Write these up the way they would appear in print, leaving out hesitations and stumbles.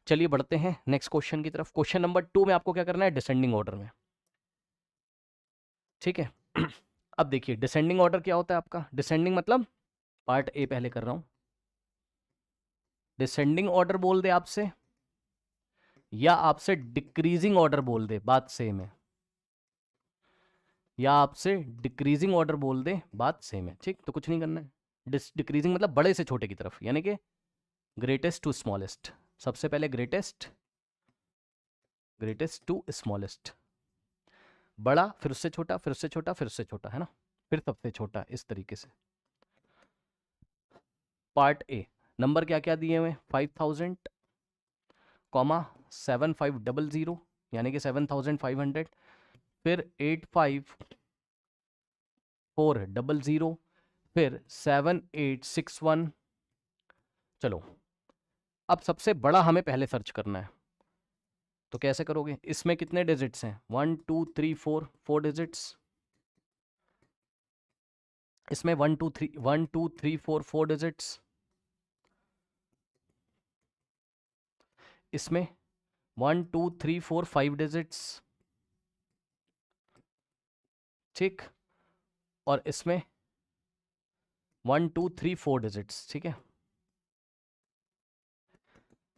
चलिए बढ़ते हैं नेक्स्ट क्वेश्चन की तरफ। क्वेश्चन नंबर 2 में आपको क्या करना है, डिसेंडिंग ऑर्डर में, ठीक है। अब देखिए डिसेंडिंग ऑर्डर क्या होता है आपका। डिसेंडिंग मतलब पार्ट ए पहले कर रहा हूं। डिसेंडिंग ऑर्डर बोल दे आपसे या आपसे डिक्रीजिंग ऑर्डर बोल दे, बात सेम है। या आपसे डिक्रीजिंग ऑर्डर बोल दे, बात सेम है, ठीक। तो कुछ नहीं करना है। डिक्रीजिंग मतलब बड़े से छोटे की तरफ, यानी कि ग्रेटेस्ट टू स्मॉलेस्ट। सबसे पहले ग्रेटेस्ट, ग्रेटेस्ट टू स्मॉलेस्ट, बड़ा फिर उससे छोटा, फिर उससे छोटा, फिर उससे छोटा, है ना, फिर सबसे छोटा, इस तरीके से। पार्ट ए, नंबर क्या क्या दिए हुए, 5000 कॉमा 7500 यानी कि 7500, फिर 85400, फिर 7861। चलो अब सबसे बड़ा हमें पहले सर्च करना है, तो कैसे करोगे। इसमें कितने डिजिट्स हैं, 1 2 3 4, 4 डिजिट्स। इसमें 1 2 3 1 2 3 4, 4 डिजिट्स। इसमें 1 2 3 4, 5 डिजिट्स, ठीक। और इसमें 1 2 3 4 डिजिट्स, ठीक है।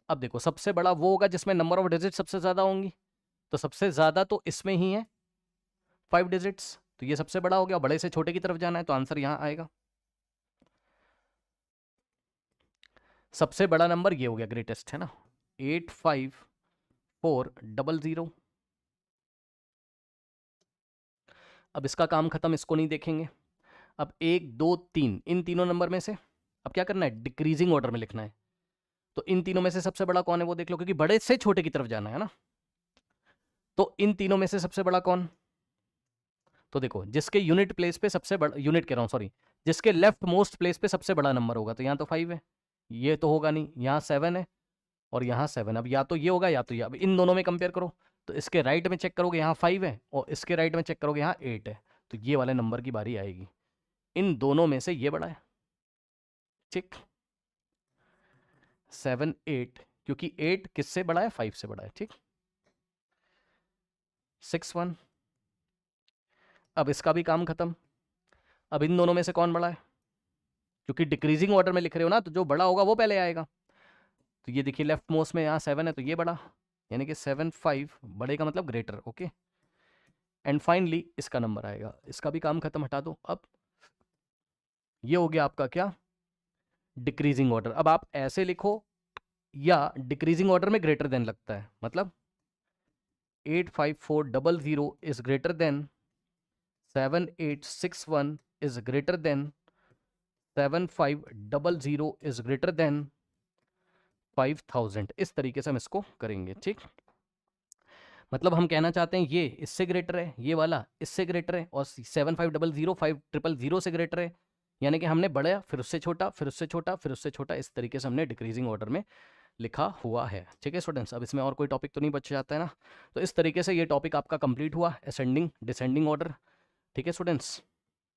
अब देखो सबसे बड़ा वो होगा जिसमें नंबर ऑफ डिजिट सबसे ज्यादा होंगी, तो सबसे ज्यादा तो इसमें ही है 5 डिजिट्स, तो ये सबसे बड़ा हो गया। बड़े से छोटे की तरफ जाना है तो आंसर यहां आएगा। सबसे बड़ा नंबर ये हो गया, ग्रेटेस्ट, है ना, 85400। अब इसका काम खत्म, इसको नहीं देखेंगे। अब 1 2 3, इन तीनों नंबर में से अब क्या करना है, डिक्रीजिंग ऑर्डर में लिखना है। तो इन तीनों में से सबसे बड़ा कौन है वो देख लो, क्योंकि बड़े से छोटे की तरफ जाना है ना। तो इन तीनों में से सबसे बड़ा कौन, तो देखो जिसके यूनिट प्लेस पे सबसे बड़ा, यूनिट कह रहा हूँ सॉरी, जिसके लेफ्ट मोस्ट प्लेस पे सबसे बड़ा नंबर होगा, तो यहाँ तो 5 है, ये तो होगा नहीं, यहाँ 7 है और यहाँ 7। अब या तो ये होगा या तो ये। अब इन दोनों में कंपेयर करो, तो इसके राइट में चेक करोगे यहाँ 5 है, और इसके राइट में चेक करोगे यहाँ 8 है, तो ये वाले नंबर की बारी आएगी। इन दोनों में से ये बड़ा है, ठीक, 7 8, क्योंकि 8 किससे बड़ा है, 5 से बड़ा है, ठीक। 6 1। अब इसका भी काम खत्म। अब इन दोनों में से कौन बड़ा है, क्योंकि डिक्रीजिंग ऑर्डर में लिख रहे हो ना, तो जो बड़ा होगा वो पहले आएगा। तो ये देखिए लेफ्ट मोस्ट में यहाँ 7 है, तो ये बड़ा, यानी कि 7 5, बड़े का मतलब ग्रेटर, ओके। एंड फाइनली इसका नंबर आएगा। इसका भी काम खत्म, हटा दो। अब ये हो गया आपका क्या, डिक्रीजिंग ऑर्डर। अब आप ऐसे लिखो या डिक्रीजिंग ऑर्डर में ग्रेटर देन लगता है, मतलब 85400 is greater than 7861 is greater than 7500 is greater than 5000। इस तरीके से हम इसको करेंगे, ठीक। मतलब हम कहना चाहते हैं ये इससे ग्रेटर है, ये वाला इससे ग्रेटर है, और 7500 5000 से ग्रेटर है, यानी कि हमने बड़ा फिर उससे छोटा, फिर उससे छोटा, फिर उससे छोटा, इस तरीके से हमने डिक्रीजिंग ऑर्डर में लिखा हुआ है, ठीक है स्टूडेंट्स। अब इसमें और कोई टॉपिक तो नहीं बच जाता है ना। तो इस तरीके से ये टॉपिक आपका कंप्लीट हुआ, असेंडिंग डिसेंडिंग ऑर्डर, ठीक है स्टूडेंट्स।